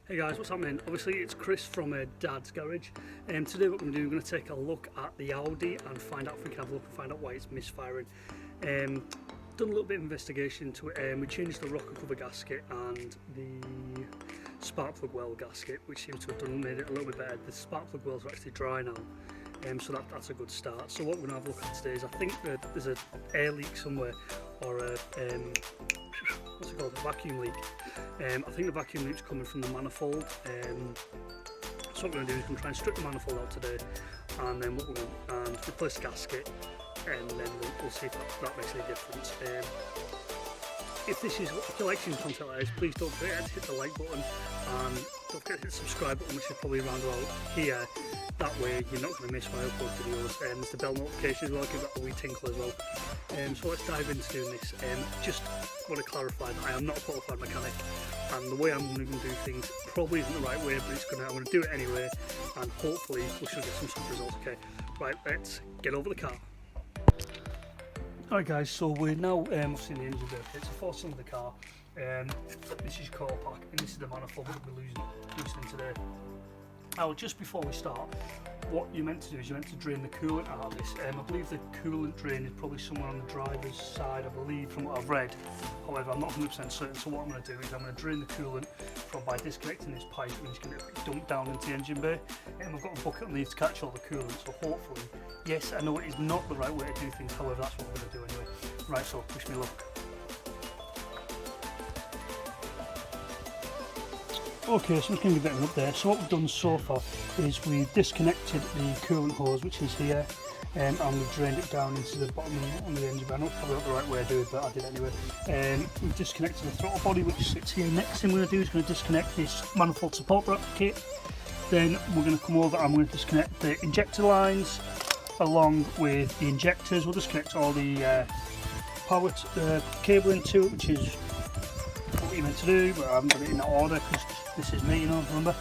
Hey guys, what's happening? Obviously it's Chris from Dad's Garage, and today what we're going to do, we're going to take a look at the Audi and find out if we can have a look and find out why it's misfiring. Done a little bit of investigation into it. We changed the rocker cover gasket and the spark plug well gasket, which seems to have made it a little bit better. The spark plug wells are actually dry now, so that's a good start. So what we're going to have a look at today is, I think that there's an air leak somewhere, or a what's it called, a vacuum leak. I think the vacuum leak's coming from the manifold. So what we're going to do is we're going to try and strip the manifold out today, and then replace the gasket, and then we'll see if that makes any difference. If you like seeing content like this, please don't forget to hit the like button, and don't forget to hit the subscribe button, which is probably around about here. That way you're not going to miss my upload videos. There's the bell notification as well, give that a wee tinkle as well. So let's dive into doing this. Just want to clarify that I am not a qualified mechanic, and the way I'm going to do things probably isn't the right way, but I'm going to do it anyway, and hopefully we should get some results. Okay, right, let's get over the car. Alright guys, so we're now obviously in the engine bay. It's a 4-cylinder car. This is core pack, and this is the manifold that we're loosening today. Now, just before we start, what you're meant to do is you're meant to drain the coolant out of this. I believe the coolant drain is probably somewhere on the driver's side, I believe, from what I've read. However, I'm not 100% certain, so what I'm going to do is I'm going to drain the coolant by disconnecting this pipe, and just going to dump down into the engine bay. And I've got a bucket underneath to catch all the coolant, so hopefully, yes, I know it is not the right way to do things, however, that's what we're going to do anyway. Right, so wish me luck. Okay, so it's going to be getting up there. So what we've done so far is we've disconnected the coolant hose, which is here, and we've drained it down into the bottom of the engine bay. I know it's probably not the right way to do it, but I did anyway. We've disconnected the throttle body, which sits here. Next thing we're going to do is going to disconnect this manifold support bracket. Then we're going to come over and I'm going to disconnect the injector lines along with the injectors. We'll disconnect all the power cabling to it, which is what you're meant to do, but I haven't done it in that order because this is me, you know, remember.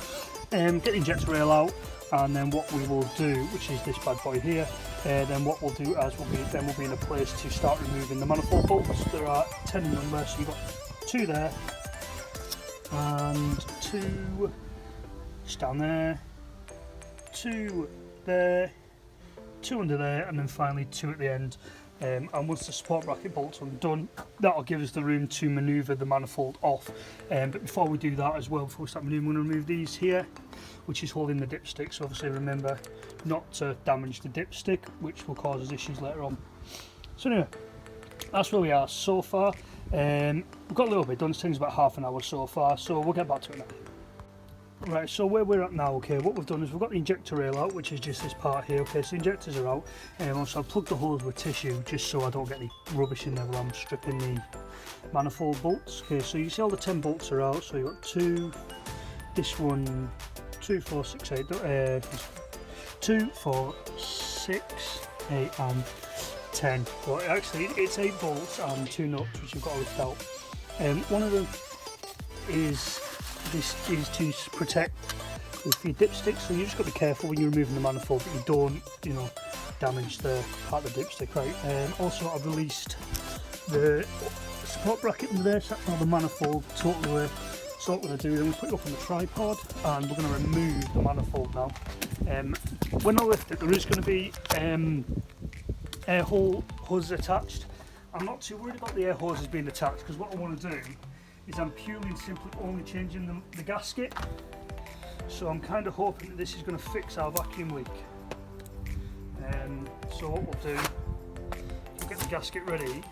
Get the injector rail out, and then what we will do, which is this bad boy here, then what we'll do is we'll be in a place to start removing the manifold bolts. There are 10 in number, so you've got 2 there, and 2 just down there, 2 there, 2 under there, and then finally 2 at the end. And once the support bracket bolts are undone, that'll give us the room to manoeuvre the manifold off. But before we do that as well, before we start manoeuvring, we're going to remove these here, which is holding the dipstick. So obviously remember not to damage the dipstick, which will cause us issues later on. So anyway, that's where we are so far. We've got a little bit done. It's taken about half an hour so far, so we'll get back to it now. Right, so where we're at now, okay, what we've done is we've got the injector rail out, which is just this part here, okay, so the injectors are out, and also I've plugged the holes with tissue just so I don't get any rubbish in there while I'm stripping the manifold bolts. Okay, so you see all the 10 bolts are out, so you've got 2, this one, 2, 4, 6, 8, 2, 4, 6, 8 and 10. Well, actually it's 8 bolts and 2 nuts which you've got to lift out. One of them is this is to protect with your dipstick, so you just got to be careful when you're removing the manifold that you don't, you know, damage the part of the dipstick, right? Also, I've released the support bracket under there, so that's now the manifold totally away. So what we're going to do is I'm going to put it up on the tripod, and we're going to remove the manifold now. When I lift it, there is going to be air hoses attached. I'm not too worried about the air hoses being attached, because what I want to do is I'm purely and simply only changing the gasket. So I'm kind of hoping that this is going to fix our vacuum leak. So what we'll do, we'll get the gasket ready,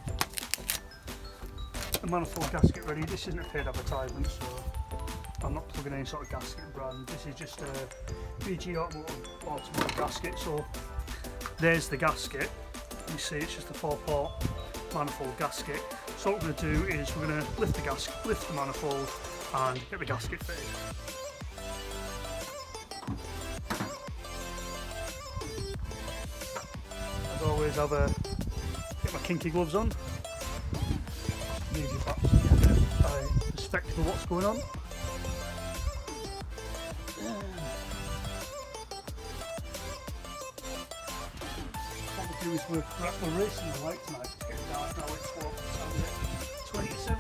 the manifold gasket ready. This isn't a paid advertisement, so I'm not plugging any sort of gasket brand. This is just a BG automotive gasket. So there's the gasket. You see it's just a 4-port manifold gasket. So what we're going to do is we're going to lift the manifold and get the gasket fitted. As always, get my kinky gloves on. Move your back to get a bit of respect for what's going on. What we'll do is we're racing the light tonight. It's getting dark now. It's what time is it? 27.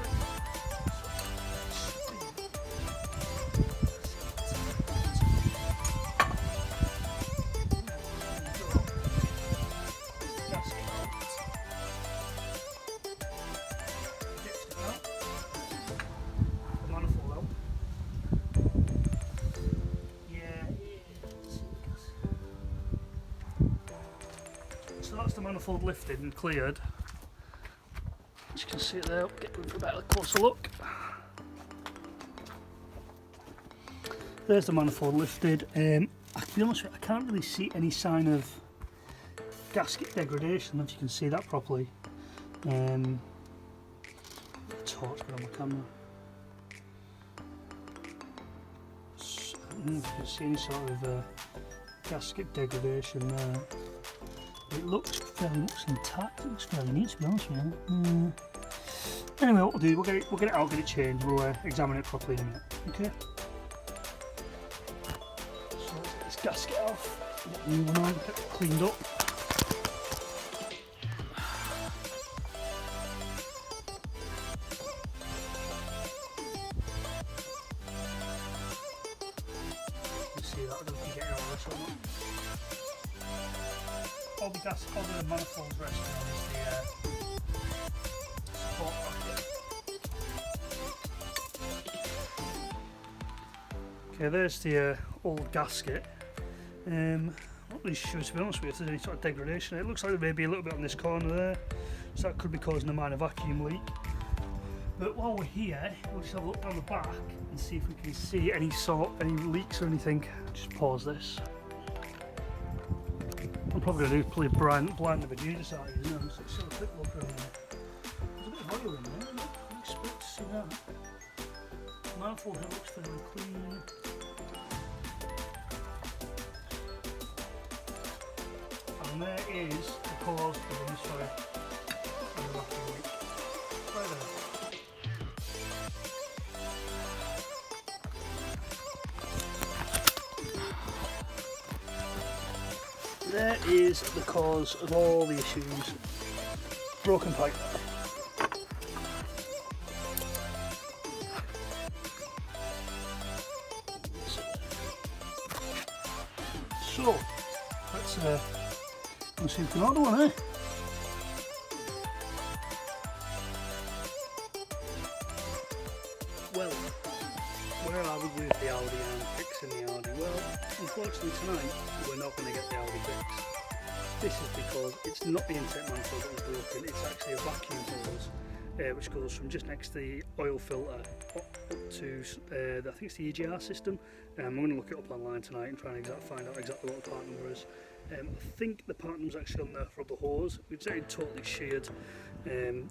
manifold lifted and cleared. As you can see it there, I'll get a better closer look. There's the manifold lifted. To be honest with you, I can't really see any sign of gasket degradation, if you can see that properly. Torch on my camera. So, I don't know if you can see any sort of gasket degradation there. It looks fairly intact. It looks fairly neat, to be honest with you. Anyway, what we'll do, we'll get it out, get it changed. We'll examine it properly in a minute. Okay. So let's get this gasket off. Get the new one on. Get it cleaned up. All the manifolds resting on is the support bracket. Okay, there's the old gasket. Not really sure, to be honest with you, if there's any sort of degradation. It looks like there may be a little bit on this corner there, so that could be causing a minor vacuum leak. But while we're here, we'll just have a look down the back and see if we can see any leaks or anything. Just pause this. I'm probably going to do blind the video side, isn't it? Let's have a quick look around there. There's a bit of oil in there, isn't it? I expect to see that. The manifold head looks fairly clean. And there is the cause of the misfire and the vacuum leak. Right there. There is the cause of all the issues. Broken pipe. So let's see if we can order one, eh? Well, where are we with the Audi and fixing the Audi? Well, unfortunately tonight we're not going to get the Audi fixed. This is because it's not the intake manifold that was broken, it's actually a vacuum hose which goes from just next to the oil filter up to I think it's the EGR system. I'm going to look it up online tonight and try and find out exactly what the part number is. I think the part number is actually on there for the hose. It's totally sheared.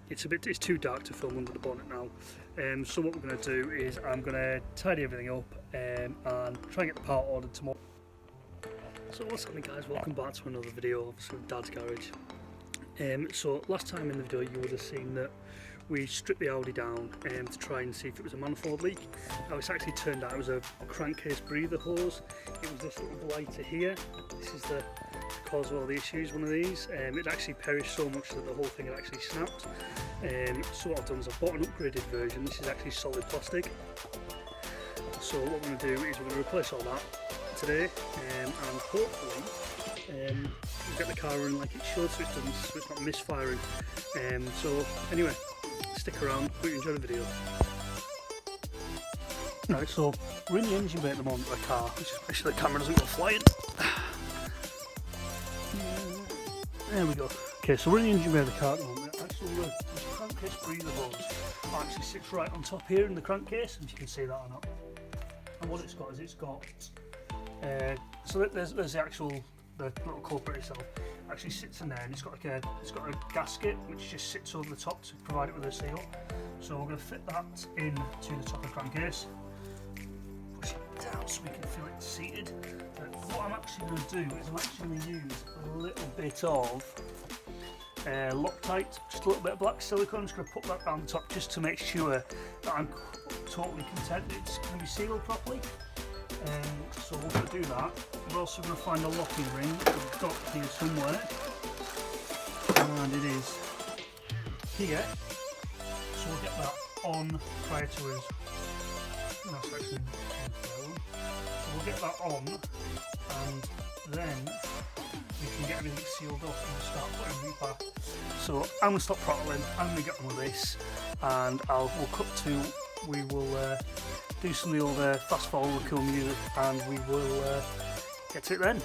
It's too dark to film under the bonnet now. So what we're going to do is I'm going to tidy everything up and try and get the part ordered tomorrow. So what's happening, guys? Welcome back to another video of Dad's Garage. So last time in the video you would have seen that we stripped the Audi down to try and see if it was a manifold leak. Now it's actually turned out it was a crankcase breather hose. It was this little blighter here. This is the cause of all the issues, one of these. It actually perished so much that the whole thing had actually snapped. So what I've done is I've bought an upgraded version. This is actually solid plastic. So what we're going to do is we're going to replace all that today and hopefully we'll get the car running like it should, so it's not misfiring. So anyway, stick around, hope you enjoy the video. Right, so we're in the engine bay at the moment of the car, which is make sure the camera doesn't go flying. There we go. Okay, so we're in the engine bay of the car at the moment. Actually, the crankcase breather hose actually sits right on top here in the crankcase, if you can see that or not. And what it's got is so there's the little culprit itself. It actually sits in there, and it's got a gasket which just sits over the top to provide it with a seal. So we're going to fit that into the top of the crankcase, push it down so we can feel it seated. What I'm actually going to do is I'm actually going to use a little bit of Loctite, just a little bit of black silicone. I'm just going to put that down the top just to make sure that I'm totally content it's going to be sealed properly. So we're going to do that. We're also going to find a locking ring that we've got here somewhere, and it is here. So we'll get that on prior to us. No, section. So we'll get that on, and then we can get everything sealed up and start putting everything back. So I'm going to stop throttling, I'm going to get on with this, and we'll cut to, we will do some of the old fast forward with cool music, and we will get to it then.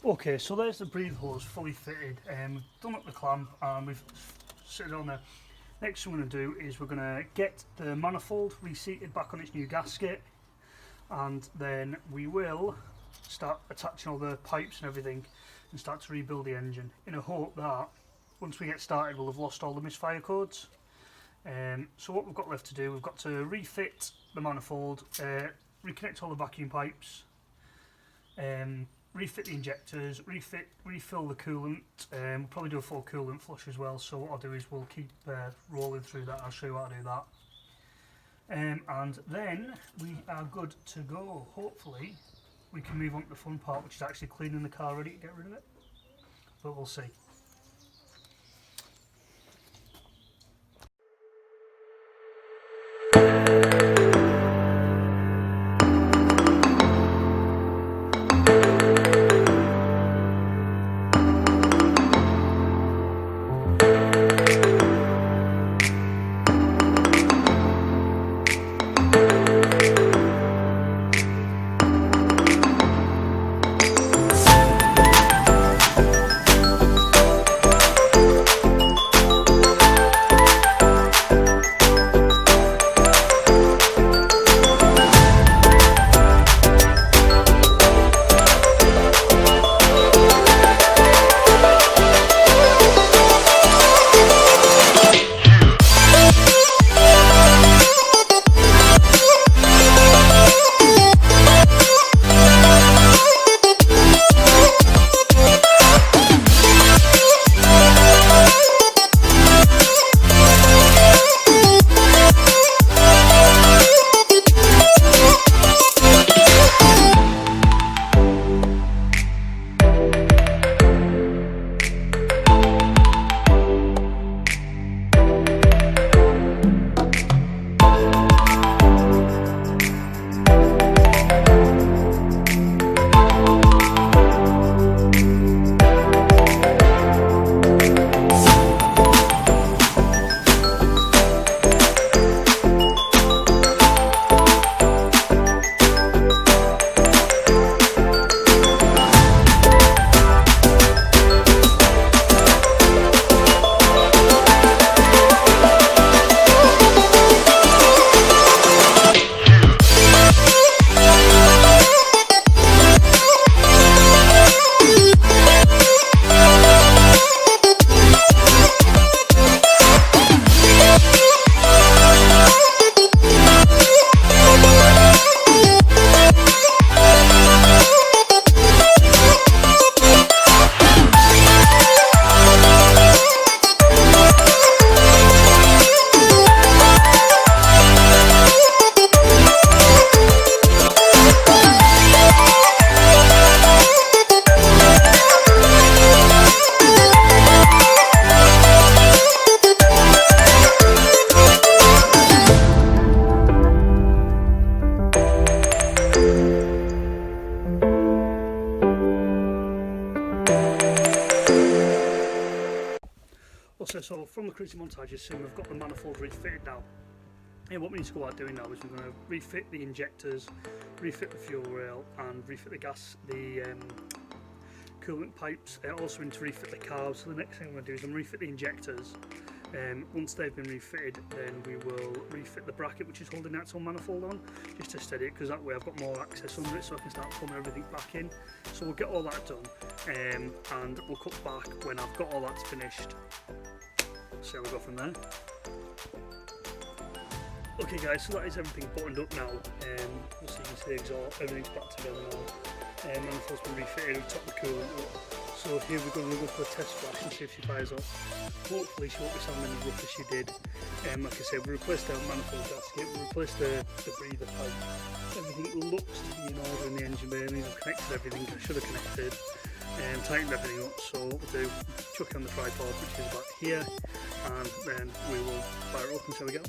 Okay, so there's the breather hose fully fitted. We've done up the clamp and we've set it on there. Next thing we're going to do is we're going to get the manifold reseated back on its new gasket, and then we will start attaching all the pipes and everything and start to rebuild the engine in a hope that once we get started we'll have lost all the misfire codes. So what we've got left to do, we've got to refit the manifold, reconnect all the vacuum pipes, refit the injectors, refill the coolant. We'll probably do a full coolant flush as well, so what I'll do is we'll keep rolling through that. I'll show you how to do that. And then we are good to go. Hopefully we can move on to the fun part, which is actually cleaning the car ready to get rid of it, but we'll see. So from the cruising montage you see we've got the manifold refitted now. And what we need to go about doing now is we're going to refit the injectors, refit the fuel rail and refit the coolant pipes. Also we need to refit the carbs. So the next thing I'm going to do is I'm going to refit the injectors. Once they've been refitted, then we will refit the bracket which is holding that actual manifold on, just to steady it, because that way I've got more access under it so I can start pulling everything back in. So we'll get all that done and we'll cut back when I've got all that finished. So we'll go from there. Okay guys, so that is everything buttoned up now. So you can see the exhaust, everything's back together now. Manifold's been refitted, we've topped the coolant up. So here we're going to go for a test flash and see if she fires up. Hopefully she won't be sounding as rough as she did. Like I said, we replaced the manifold gasket, we replaced the breather pipe. Everything looks to be in order in the engine bay. I mean, I've connected everything I should have connected. Tightened everything up, so what we'll do, chuck it on the tripod which is back here, and then we will fire it up and see how we go.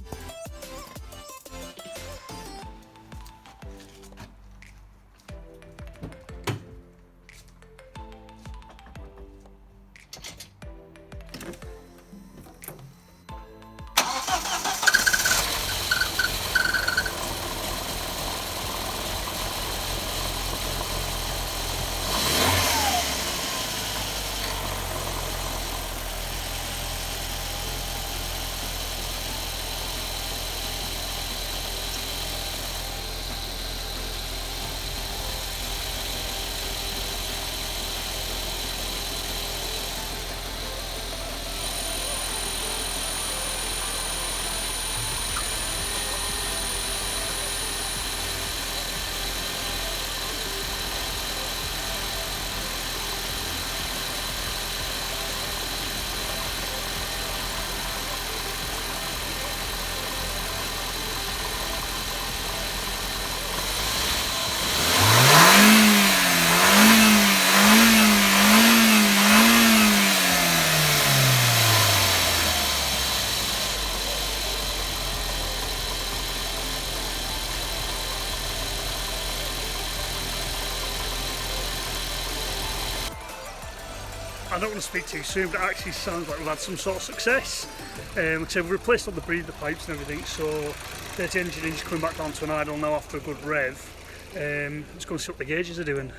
I don't want to speak too soon, but it actually sounds like we've had some sort of success. So we've replaced all the breather pipes and everything, so the engine is coming back down to an idle now after a good rev. Let's go and see what the gauges are doing.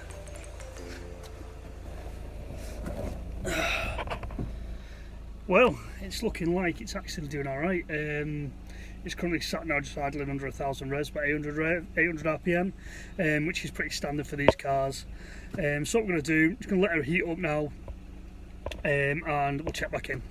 Well, it's looking like it's actually doing alright. It's currently sat now just idling under 1000 revs, about 800 RPM, which is pretty standard for these cars. So what we're going to do, just going to let her heat up now, and we'll check back in.